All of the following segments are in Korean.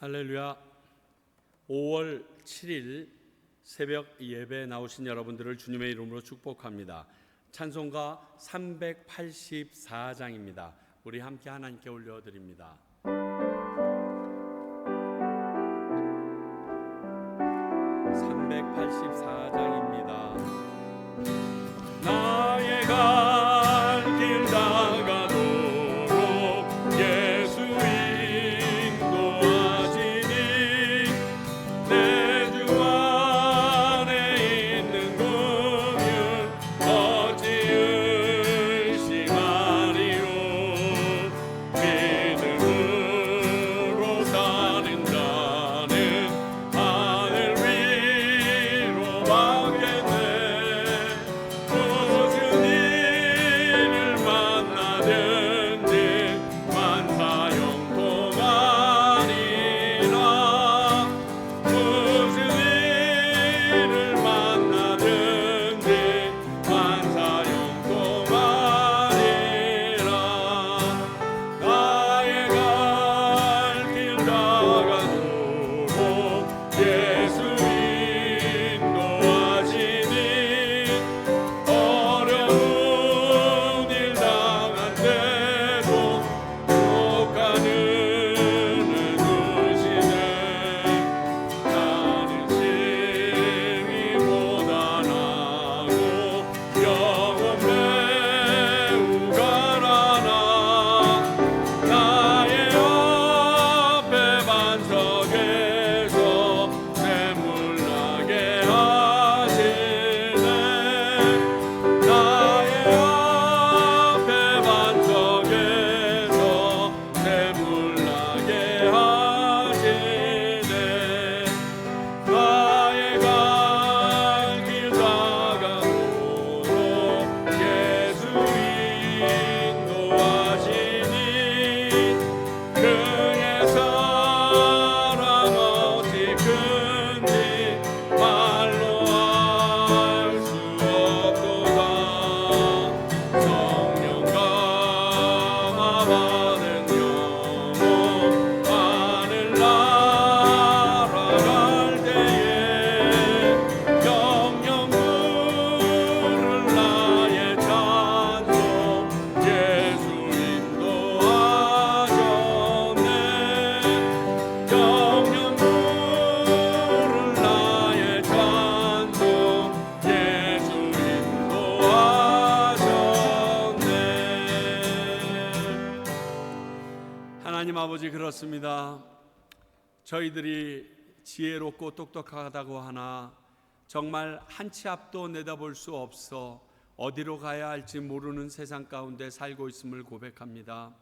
할렐루야. 5월 7일 새벽 예배에 나오신 여러분들을 주님의 이름으로 축복합니다. 찬송가 384장입니다. 우리 함께 하나님께 올려드립니다. 384장입니다. 나의 갈 길 다가도록 예수 인도하시니 내 주 안에 있는 긍휼 어찌 의심하리요. 믿음으로 사는 자는 하늘 위로 가겠네. 무슨 일을 만나든지 만사형통하리라. 무슨 일을 만나든지 만사형통하리라. 나의 갈 길 다가도록 예수 인도하시니 어려운 일 당한 때도 독하는 은으시네. 나는 심히보다 나고 영혼 매우 가난하. 나의 앞에 반석에서 샘물 나게 하시네. 나의 앞에 반석에서 샘물 나게 하시네. 나의 갈 길 다가도록 예수 인도하시니 그의 사랑 어찌 큰지 말로 알 수 없도다. 성령 감화 받은 영혼 하늘 날아갈 때에 영영 부를 나의 찬송 예수 인도하셨네. 영영 부를 나의 찬송 예수 인도하셨네. 하나님 아버지, 그렇습니다. 저희들이 지혜롭고 똑똑하다고 하나 정말 한 치 앞도 내다볼 수 없어 어디로 가야 할지 모르는 세상 가운데 살고 있음을 고백합니다.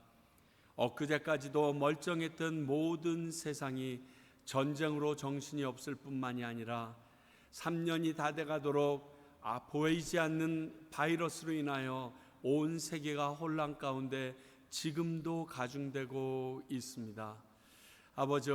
엊그제까지도 멀쩡했던 모든 세상이 전쟁으로 정신이 없을 뿐만이 아니라 3년이 다 돼가도록 보이지 않는 바이러스로 인하여 온 세계가 혼란 가운데 지금도 가중되고 있습니다. 아버지,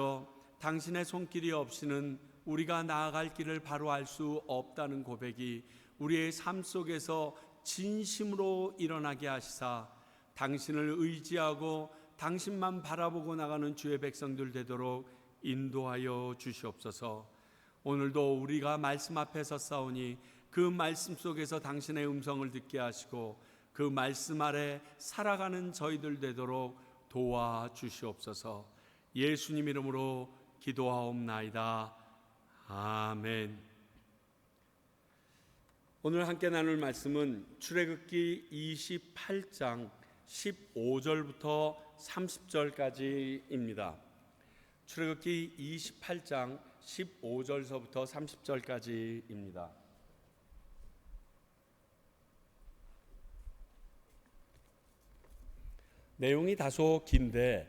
당신의 손길이 없이는 우리가 나아갈 길을 바로 알 수 없다는 고백이 우리의 삶 속에서 진심으로 일어나게 하시사 당신을 의지하고 당신만 바라보고 나가는 주의 백성들 되도록 인도하여 주시옵소서. 오늘도 우리가 말씀 앞에 섰사오니 그 말씀 속에서 당신의 음성을 듣게 하시고 그 말씀 아래 살아가는 저희들 되도록 도와주시옵소서. 예수님 이름으로 기도하옵나이다. 아멘. 오늘 함께 나눌 말씀은 출애굽기 28장 15절부터 30절까지입니다. 출애굽기 28장 15절서부터 30절까지입니다. 내용이 다소 긴데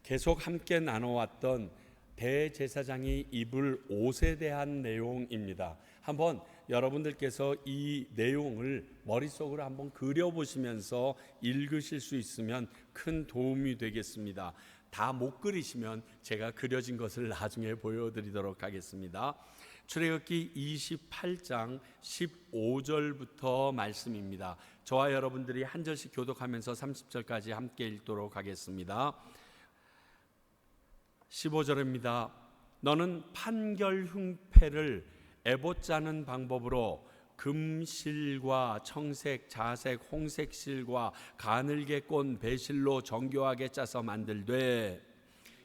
계속 함께 나눠왔던 대제사장이 입을 옷에 대한 내용입니다. 한번 여러분들께서 이 내용을 머릿속으로 한번 그려보시면서 읽으실 수 있으면 큰 도움이 되겠습니다. 다 못 그리시면 제가 그려진 것을 나중에 보여드리도록 하겠습니다. 출애굽기 28장 15절부터 말씀입니다. 저와 여러분들이 한 절씩 교독하면서 30절까지 함께 읽도록 하겠습니다. 15절입니다. 너는 판결 흉패를 에봇 짜는 방법으로 금실과 청색, 자색, 홍색 실과 가늘게 꼰 배실로 정교하게 짜서 만들되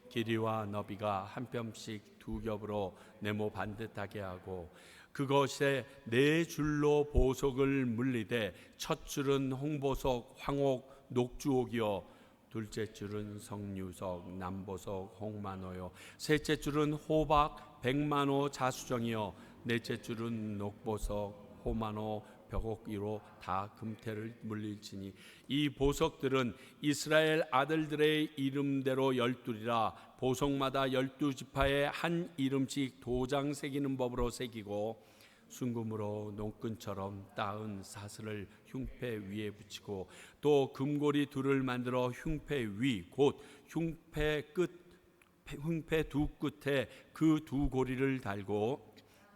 길이와 너비가 한 뼘씩 두 겹으로 네모 반듯하게 하고 그것에 네 줄로 보석을 물리되 첫 줄은 홍보석, 황옥, 녹주옥이요 둘째 줄은 석류석, 남보석, 홍만호요 셋째 줄은 호박, 백만호, 자수정이요 넷째 줄은 녹보석, 호만호, 벽옥이로 다 금태를 물릴지니 이 보석들은 이스라엘 아들들의 이름대로 12이라 보석마다 12지파에 한 이름씩 도장 새기는 법으로 새기고 순금으로 농끈처럼 따은 사슬을 흉패 위에 붙이고 또 금고리 둘을 만들어 흉패 위 곧 흉패 두 끝에 그 두 고리를 달고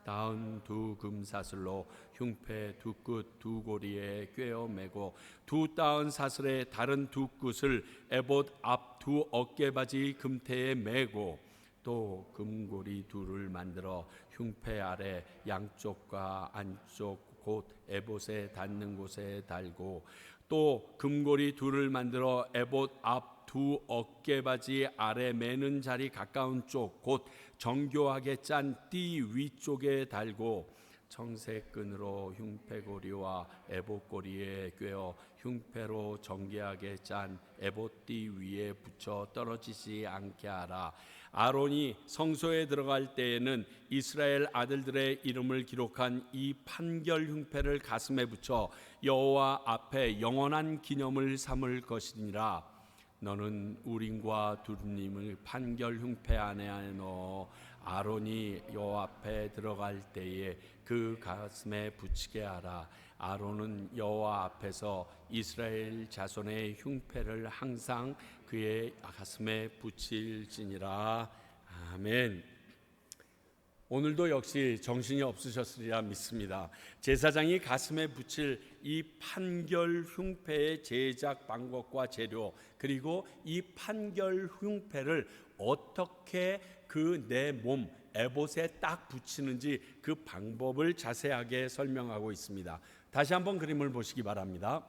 따은 두 금사슬로 흉패 두 끝 두 고리에 꿰어 매고 두 따은 사슬의 다른 두 끝을 에봇 앞 두 어깨바지 금태에 매고 또 금고리 둘을 만들어 흉패 아래 양쪽과 안쪽 곧 에봇에 닿는 곳에 달고 또 금고리 둘을 만들어 에봇 앞 두 어깨바지 아래 매는 자리 가까운 쪽 곧 정교하게 짠 띠 위쪽에 달고 청색 끈으로 흉패고리와 에봇고리에 꿰어 흉패로 정교하게 짠 에봇띠 위에 붙여 떨어지지 않게 하라. 아론이 성소에 들어갈 때에는 이스라엘 아들들의 이름을 기록한 이 판결 흉패를 가슴에 붙여 여호와 앞에 영원한 기념을 삼을 것이니라. 너는 우림과 두름림을 판결 흉패 안에 넣어 아론이 여호와 앞에 들어갈 때에 그 가슴에 붙이게 하라. 아론은 여호와 앞에서 이스라엘 자손의 흉패를 항상 그의 가슴에 붙일지니라. 아멘. 오늘도 역시 정신이 없으셨으리라 믿습니다. 제사장이 가슴에 붙일 이 판결 흉패의 제작 방법과 재료 그리고 이 판결 흉패를 어떻게 그 내 몸 에봇에 딱 붙이는지 그 방법을 자세하게 설명하고 있습니다. 다시 한번 그림을 보시기 바랍니다.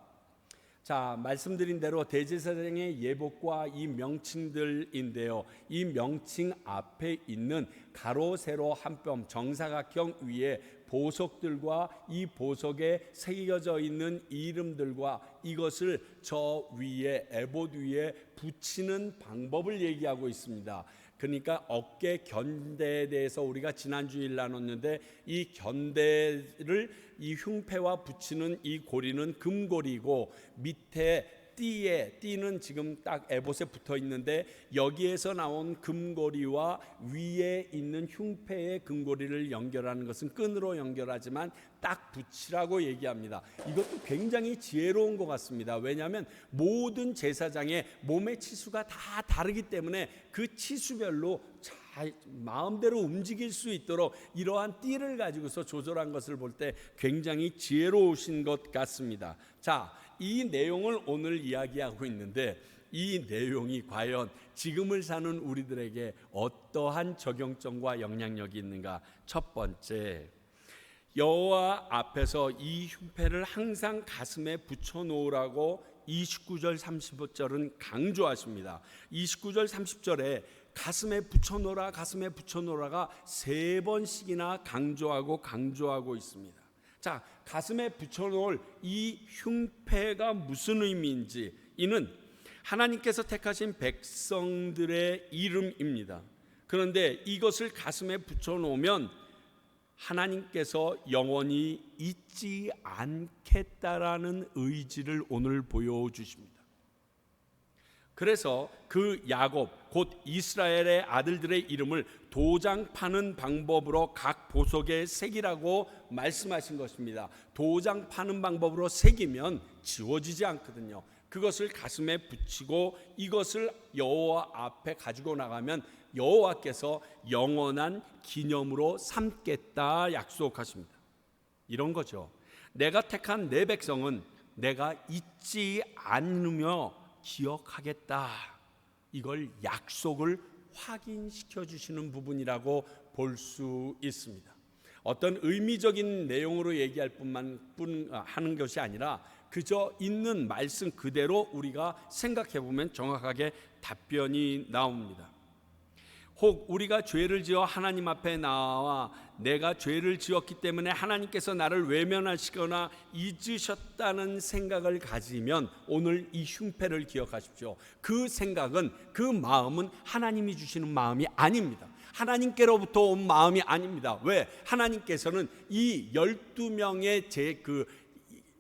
자, 말씀드린 대로 대제사장의 예복과 이 명칭들인데요. 이 명칭 앞에 있는 가로 세로 한 뼘 정사각형 위에 보석들과 이 보석에 새겨져 있는 이름들과 이것을 저 위에 에봇 위에 붙이는 방법을 얘기하고 있습니다. 그러니까 어깨 견대에 대해서 우리가 지난주일 나눴는데 이 견대를 이 흉패와 붙이는 이 고리는 금고리고 밑에 띠는 지금 딱 에봇에 붙어 있는데 여기에서 나온 금고리와 위에 있는 흉패의 금고리를 연결하는 것은 끈으로 연결하지만 딱 붙이라고 얘기합니다. 이것도 굉장히 지혜로운 것 같습니다. 왜냐하면 모든 제사장의 몸의 치수가 다 다르기 때문에 그 치수별로 마음대로 움직일 수 있도록 이러한 띠를 가지고서 조절한 것을 볼 때 굉장히 지혜로우신 것 같습니다. 자, 이 내용을 오늘 이야기하고 있는데 이 내용이 과연 지금을 사는 우리들에게 어떠한 적용점과 영향력이 있는가? 첫 번째, 여호와 앞에서 이 흉패를 항상 가슴에 붙여 놓으라고 29절 30절은 강조하십니다. 29절 30절에 가슴에 붙여놓으라 가슴에 붙여놓으라가 3번씩이나 강조하고 있습니다. 자, 가슴에 붙여놓을 이 흉패가 무슨 의미인지 이는 하나님께서 택하신 백성들의 이름입니다. 그런데 이것을 가슴에 붙여놓으면 하나님께서 영원히 잊지 않겠다라는 의지를 오늘 보여주십니다. 그래서 그 야곱 곧 이스라엘의 아들들의 이름을 도장 파는 방법으로 각 보석에 새기라고 말씀하신 것입니다. 도장 파는 방법으로 새기면 지워지지 않거든요. 그것을 가슴에 붙이고 이것을 여호와 앞에 가지고 나가면 여호와께서 영원한 기념으로 삼겠다 약속하십니다. 이런 거죠. 내가 택한 내 백성은 내가 잊지 않으며 기억하겠다. 이걸 약속을 확인시켜 주시는 부분이라고 볼 수 있습니다. 어떤 의미적인 내용으로 얘기할 뿐만 하는 것이 아니라 그저 있는 말씀 그대로 우리가 생각해 보면 정확하게 답변이 나옵니다. 혹 우리가 죄를 지어 하나님 앞에 나와 내가 죄를 지었기 때문에 하나님께서 나를 외면하시거나 잊으셨다는 생각을 가지면 오늘 이 흉패를 기억하십시오. 그 생각은, 그 마음은 하나님이 주시는 마음이 아닙니다. 하나님께로부터 온 마음이 아닙니다. 왜? 하나님께서는 이 12명의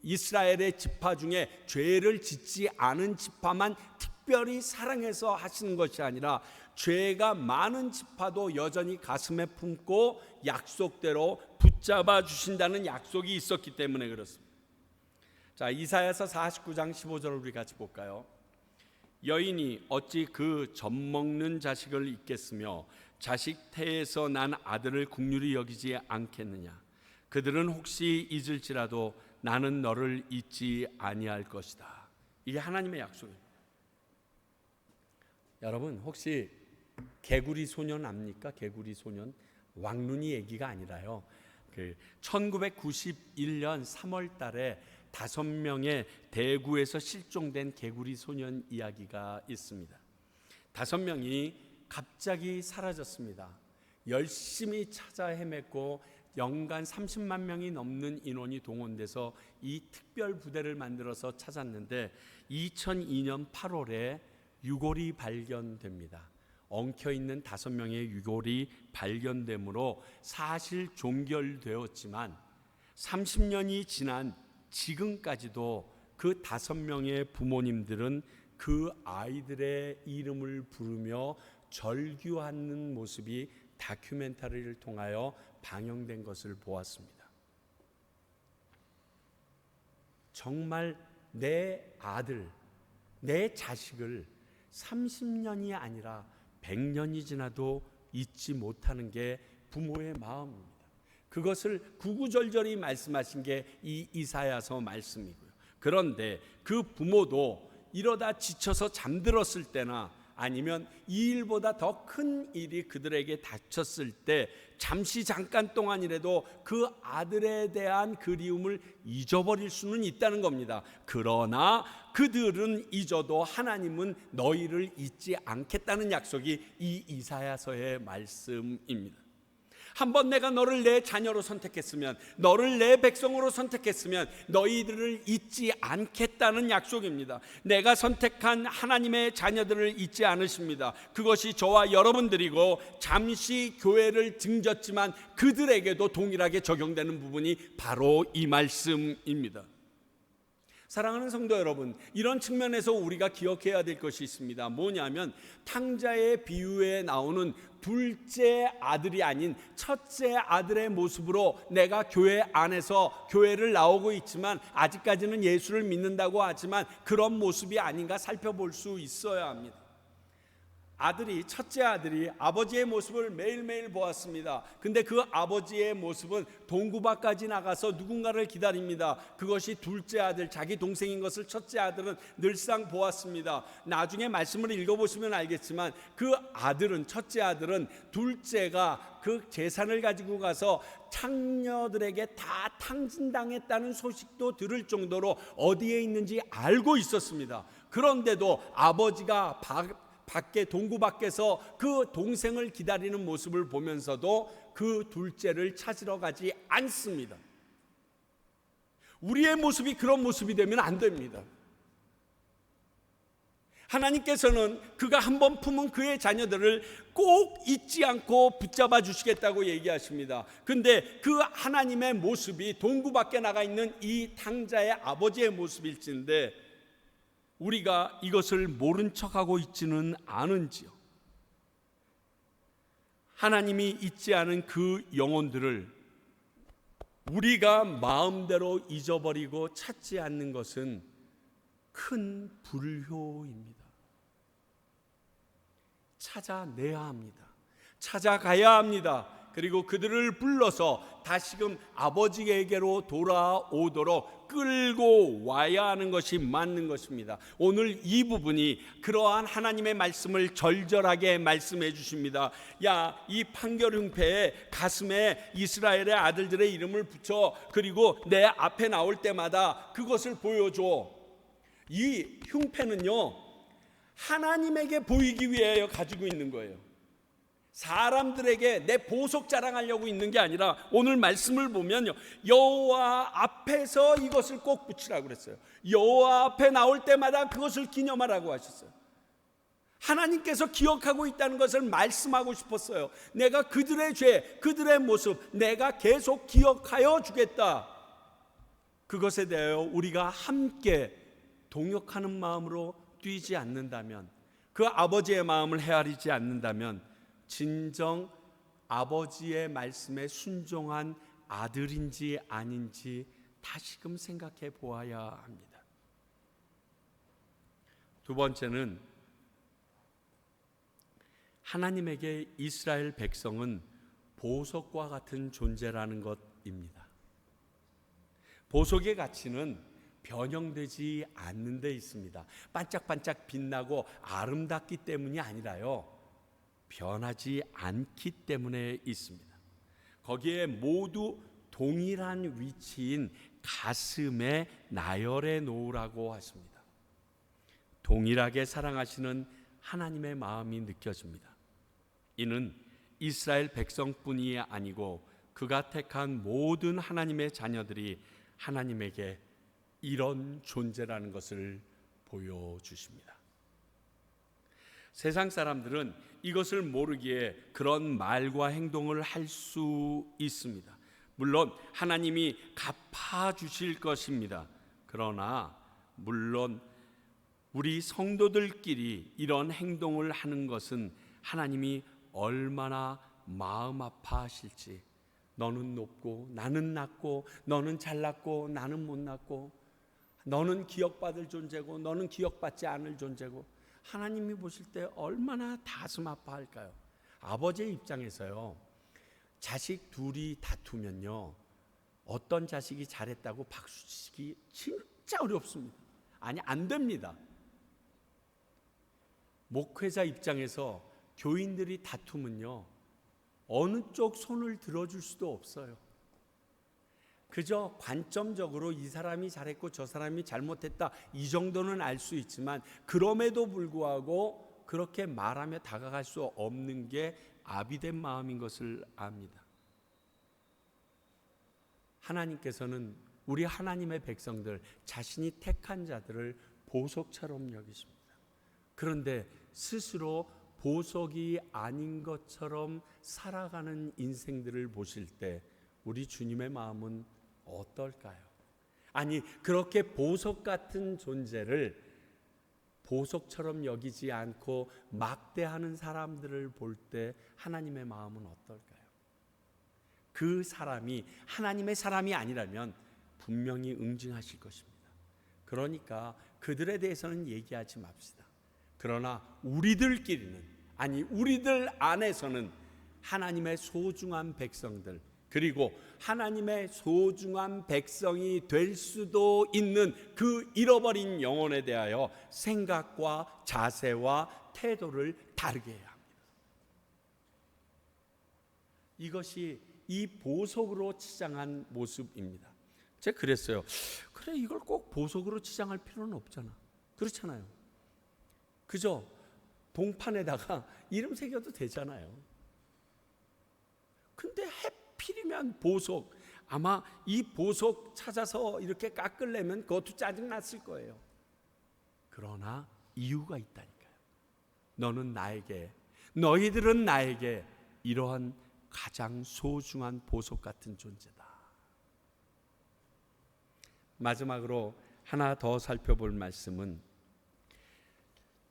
이스라엘의 지파 중에 죄를 짓지 않은 지파만 특별히 사랑해서 하시는 것이 아니라 죄가 많은 지파도 여전히 가슴에 품고 약속대로 붙잡아 주신다는 약속이 있었기 때문에 그렇습니다. 자, 이사야서 49장 15절을 우리 같이 볼까요? 여인이 어찌 그 젖먹는 자식을 잊겠으며 자식 태에서 난 아들을 긍휼히 여기지 않겠느냐. 그들은 혹시 잊을지라도 나는 너를 잊지 아니할 것이다. 이게 하나님의 약속입니다. 여러분 혹시 개구리 소년 압니까? 개구리 소년. 왕눈이 얘기가 아니라요. 1991년 3월 달에 5명의 대구에서 실종된 개구리 소년 이야기가 있습니다. 5명이 갑자기 사라졌습니다. 열심히 찾아 헤맸고 연간 30만 명이 넘는 인원이 동원돼서 이 특별 부대를 만들어서 찾았는데 2002년 8월에 유골이 발견됩니다. 엉켜있는 5명의 유골이 발견되므로 사실 종결되었지만 30년이 지난 지금까지도 그 5명의 부모님들은 그 아이들의 이름을 부르며 절규하는 모습이 다큐멘터리를 통하여 방영된 것을 보았습니다. 정말 내 아들, 내 자식을 30년이 아니라 100년이 지나도 잊지 못하는 게 부모의 마음입니다. 그것을 구구절절히 말씀하신 게 이 이사야서 말씀이고요. 그런데 그 부모도 이러다 지쳐서 잠들었을 때나 아니면 이 일보다 더 큰 일이 그들에게 닥쳤을 때 잠시 잠깐 동안이라도 그 아들에 대한 그리움을 잊어버릴 수는 있다는 겁니다. 그러나 그들은 잊어도 하나님은 너희를 잊지 않겠다는 약속이 이 이사야서의 말씀입니다. 한번 내가 너를 내 자녀로 선택했으면, 너를 내 백성으로 선택했으면 너희들을 잊지 않겠다는 약속입니다. 내가 선택한 하나님의 자녀들을 잊지 않으십니다. 그것이 저와 여러분들이고 잠시 교회를 등졌지만 그들에게도 동일하게 적용되는 부분이 바로 이 말씀입니다. 사랑하는 성도 여러분, 이런 측면에서 우리가 기억해야 될 것이 있습니다. 뭐냐면 탕자의 비유에 나오는 둘째 아들이 아닌 첫째 아들의 모습으로 내가 교회 안에서 교회를 나오고 있지만 아직까지는 예수를 믿는다고 하지만 그런 모습이 아닌가 살펴볼 수 있어야 합니다. 첫째 아들이 아버지의 모습을 매일매일 보았습니다. 근데 그 아버지의 모습은 동구밭까지 나가서 누군가를 기다립니다. 그것이 둘째 아들, 자기 동생인 것을 첫째 아들은 늘상 보았습니다. 나중에 말씀을 읽어보시면 알겠지만 그 아들은, 첫째 아들은 둘째가 그 재산을 가지고 가서 창녀들에게 다 탕진당했다는 소식도 들을 정도로 어디에 있는지 알고 있었습니다. 그런데도 아버지가 동구 밖에서 그 동생을 기다리는 모습을 보면서도 그 둘째를 찾으러 가지 않습니다. 우리의 모습이 그런 모습이 되면 안 됩니다. 하나님께서는 그가 한번 품은 그의 자녀들을 꼭 잊지 않고 붙잡아 주시겠다고 얘기하십니다. 근데 그 하나님의 모습이 동구 밖에 나가 있는 이 탕자의 아버지의 모습일진데 우리가 이것을 모른 척하고 있지는 않은지요. 하나님이 잊지 않은 그 영혼들을 우리가 마음대로 잊어버리고 찾지 않는 것은 큰 불효입니다. 찾아내야 합니다. 찾아가야 합니다. 그리고 그들을 불러서 다시금 아버지에게로 돌아오도록 더 끌고 와야 하는 것이 맞는 것입니다. 오늘 이 부분이 그러한 하나님의 말씀을 절절하게 말씀해 주십니다. 야, 이 판결흉패에 가슴에 이스라엘의 아들들의 이름을 붙여, 그리고 내 앞에 나올 때마다 그것을 보여줘. 이 흉패는요, 하나님에게 보이기 위해 가지고 있는 거예요. 사람들에게 내 보석 자랑하려고 있는 게 아니라, 오늘 말씀을 보면요, 여호와 앞에서 이것을 꼭 붙이라고 그랬어요. 여호와 앞에 나올 때마다 그것을 기념하라고 하셨어요. 하나님께서 기억하고 있다는 것을 말씀하고 싶었어요. 내가 그들의 죄, 그들의 모습 내가 계속 기억하여 주겠다. 그것에 대하여 우리가 함께 동역하는 마음으로 뛰지 않는다면, 그 아버지의 마음을 헤아리지 않는다면 진정 아버지의 말씀에 순종한 아들인지 아닌지 다시금 생각해 보아야 합니다. 두 번째는, 하나님에게 이스라엘 백성은 보석과 같은 존재라는 것입니다. 보석의 가치는 변형되지 않는 데 있습니다. 반짝반짝 빛나고 아름답기 때문이 아니라요, 변하지 않기 때문에 있습니다. 거기에 모두 동일한 위치인 가슴에 나열해 놓으라고 하십니다. 동일하게 사랑하시는 하나님의 마음이 느껴집니다. 이는 이스라엘 백성뿐이 아니고 그가 택한 모든 하나님의 자녀들이 하나님에게 이런 존재라는 것을 보여주십니다. 세상 사람들은 이것을 모르기에 그런 말과 행동을 할 수 있습니다. 물론 하나님이 갚아주실 것입니다. 그러나 물론 우리 성도들끼리 이런 행동을 하는 것은 하나님이 얼마나 마음 아파하실지, 너는 높고 나는 낮고, 너는 잘났고 나는 못났고, 너는 기억받을 존재고 너는 기억받지 않을 존재고, 하나님이 보실 때 얼마나 가슴 아파할까요? 아버지의 입장에서요, 자식 둘이 다투면요, 어떤 자식이 잘했다고 박수 치기 진짜 어렵습니다. 아니, 안 됩니다. 목회자 입장에서 교인들이 다투면요, 어느 쪽 손을 들어줄 수도 없어요. 그저 관점적으로 이 사람이 잘했고 저 사람이 잘못했다, 이 정도는 알 수 있지만, 그럼에도 불구하고 그렇게 말하며 다가갈 수 없는 게 아비된 마음인 것을 압니다. 하나님께서는 우리 하나님의 백성들, 자신이 택한 자들을 보석처럼 여기십니다. 그런데 스스로 보석이 아닌 것처럼 살아가는 인생들을 보실 때 우리 주님의 마음은 어떨까요? 아니, 그렇게 보석 같은 존재를 보석처럼 여기지 않고 막대하는 사람들을 볼 때 하나님의 마음은 어떨까요? 그 사람이 하나님의 사람이 아니라면 분명히 응징하실 것입니다. 그러니까 그들에 대해서는 얘기하지 맙시다. 그러나 우리들끼리는, 아니 우리들 안에서는 하나님의 소중한 백성들, 그리고 하나님의 소중한 백성이 될 수도 있는 그 잃어버린 영혼에 대하여 생각과 자세와 태도를 다르게 해야 합니다. 이것이 이 보석으로 치장한 모습입니다. 제가 그랬어요. 그래, 이걸 꼭 보석으로 치장할 필요는 없잖아. 그렇잖아요. 그저 동판에다가 이름 새겨도 되잖아요. 근데 해필이면 보석, 아마 이 보석 찾아서 이렇게 깎으려면 그것도 짜증났을 거예요. 그러나 이유가 있다니까요. 너는 나에게, 너희들은 나에게 이러한 가장 소중한 보석 같은 존재다. 마지막으로 하나 더 살펴볼 말씀은,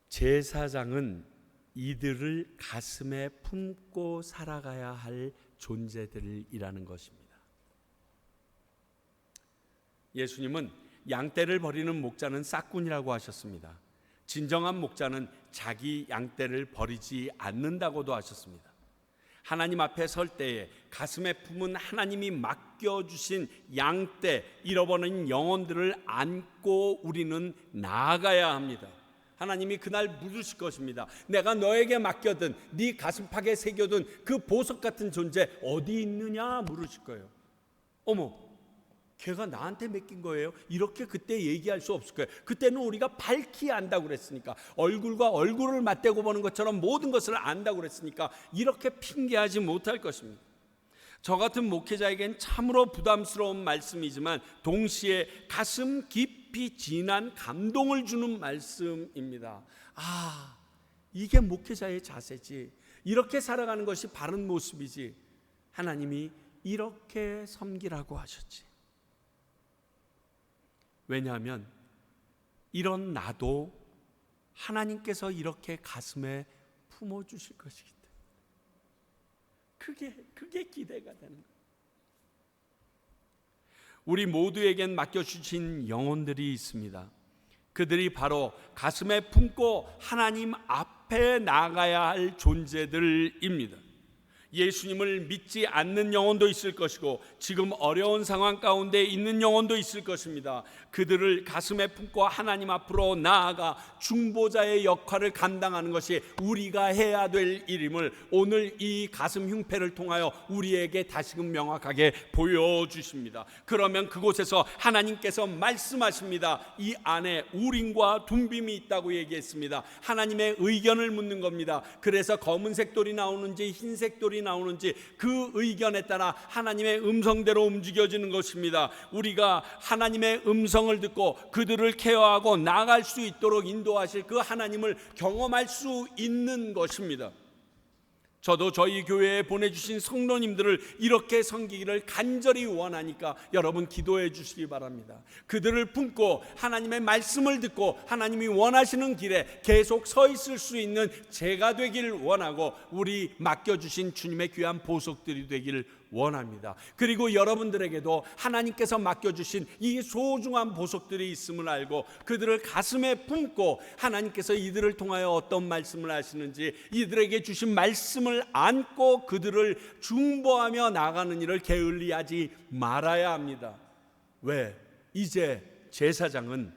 제사장은 이들을 가슴에 품고 살아가야 할 존재들이라는 것입니다. 예수님은 양떼를 버리는 목자는 싹군이라고 하셨습니다. 진정한 목자는 자기 양떼를 버리지 않는다고도 하셨습니다. 하나님 앞에 설 때에 가슴에 품은 하나님이 맡겨주신 양떼, 잃어버린 영혼들을 안고 우리는 나아가야 합니다. 하나님이 그날 물으실 것입니다. 내가 너에게 맡겨둔, 네 가슴팍에 새겨둔 그 보석 같은 존재 어디 있느냐 물으실 거예요. 어머, 걔가 나한테 맡긴 거예요? 이렇게 그때 얘기할 수 없을 거예요. 그때는 우리가 밝히 안다고 그랬으니까, 얼굴과 얼굴을 맞대고 보는 것처럼 모든 것을 안다고 그랬으니까 이렇게 핑계하지 못할 것입니다. 저 같은 목회자에겐 참으로 부담스러운 말씀이지만 동시에 가슴 깊이 진한 감동을 주는 말씀입니다. 아, 이게 목회자의 자세지. 이렇게 살아가는 것이 바른 모습이지. 하나님이 이렇게 섬기라고 하셨지. 왜냐하면 이런 나도 하나님께서 이렇게 가슴에 품어주실 것이기 때문에 그게 기대가 되는 거예요. 우리 모두에겐 맡겨주신 영혼들이 있습니다. 그들이 바로 가슴에 품고 하나님 앞에 나가야 할 존재들입니다. 예수님을 믿지 않는 영혼도 있을 것이고 지금 어려운 상황 가운데 있는 영혼도 있을 것입니다. 그들을 가슴에 품고 하나님 앞으로 나아가 중보자의 역할을 감당하는 것이 우리가 해야 될 일임을 오늘 이 가슴 흉패를 통하여 우리에게 다시금 명확하게 보여주십니다. 그러면 그곳에서 하나님께서 말씀하십니다. 이 안에 우림과 둠빔이 있다고 얘기했습니다. 하나님의 의견을 묻는 겁니다. 그래서 검은색 돌이 나오는지 흰색 돌이 나오는지 그 의견에 따라 하나님의 음성대로 움직여지는 것입니다. 우리가 하나님의 음성을 듣고 그들을 케어하고 나아갈 수 있도록 인도하실 그 하나님을 경험할 수 있는 것입니다. 저도 저희 교회에 보내주신 성도님들을 이렇게 섬기기를 간절히 원하니까 여러분 기도해 주시기 바랍니다. 그들을 품고 하나님의 말씀을 듣고 하나님이 원하시는 길에 계속 서 있을 수 있는 제가 되길 원하고 우리 맡겨주신 주님의 귀한 보석들이 되길 원합니다. 그리고 여러분들에게도 하나님께서 맡겨주신 이 소중한 보석들이 있음을 알고 그들을 가슴에 품고 하나님께서 이들을 통하여 어떤 말씀을 하시는지 이들에게 주신 말씀을 안고 그들을 중보하며 나가는 일을 게을리하지 말아야 합니다. 왜? 이제 제사장은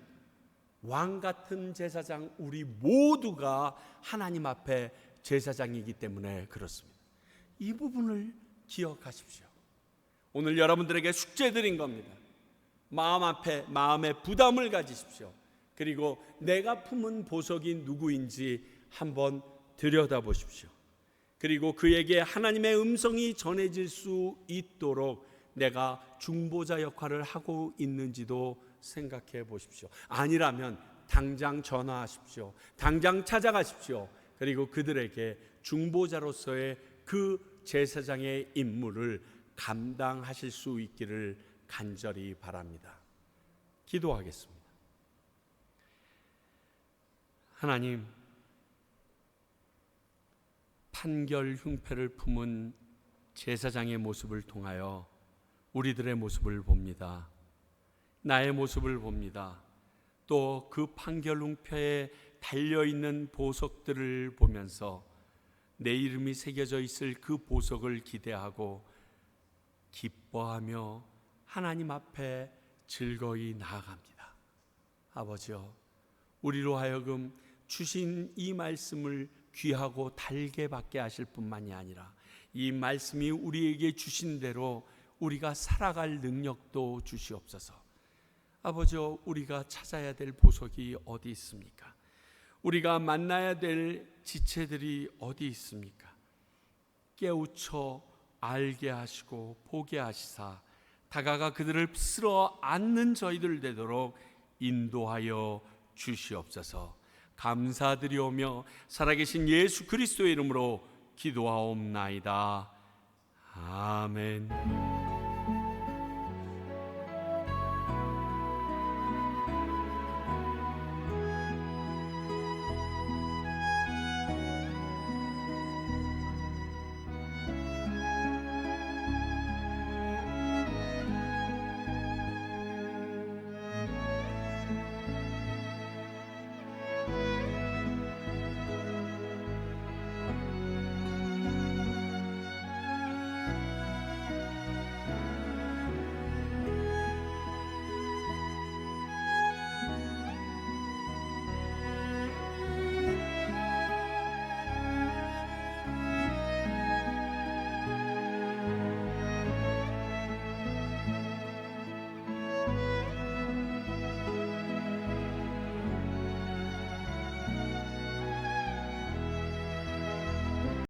왕 같은 제사장 우리 모두가 하나님 앞에 제사장이기 때문에 그렇습니다. 이 부분을 기억하십시오. 오늘 여러분들에게 숙제 드린 겁니다. 마음 앞에 마음의 부담을 가지십시오. 그리고 내가 품은 보석이 누구인지 한번 들여다보십시오. 그리고 그에게 하나님의 음성이 전해질 수 있도록 내가 중보자 역할을 하고 있는지도 생각해 보십시오. 아니라면 당장 전화하십시오. 당장 찾아가십시오. 그리고 그들에게 중보자로서의 그 제사장의 임무를 감당하실 수 있기를 간절히 바랍니다. 기도하겠습니다. 하나님, 판결 흉패를 품은 제사장의 모습을 통하여 우리들의 모습을 봅니다. 나의 모습을 봅니다. 또 그 판결 흉패에 달려있는 보석들을 보면서 내 이름이 새겨져 있을 그 보석을 기대하고 기뻐하며 하나님 앞에 즐거이 나아갑니다. 아버지여, 우리로 하여금 주신 이 말씀을 귀하고 달게 받게 하실 뿐만이 아니라 이 말씀이 우리에게 주신 대로 우리가 살아갈 능력도 주시옵소서. 아버지여, 우리가 찾아야 될 보석이 어디 있습니까? 우리가 만나야 될 지체들이 어디 있습니까? 깨우쳐 알게 하시고 보게 하시사 다가가 그들을 쓸어 안는 저희들 되도록 인도하여 주시옵소서. 감사드리오며 살아계신 예수 그리스도의 이름으로 기도하옵나이다. 아멘.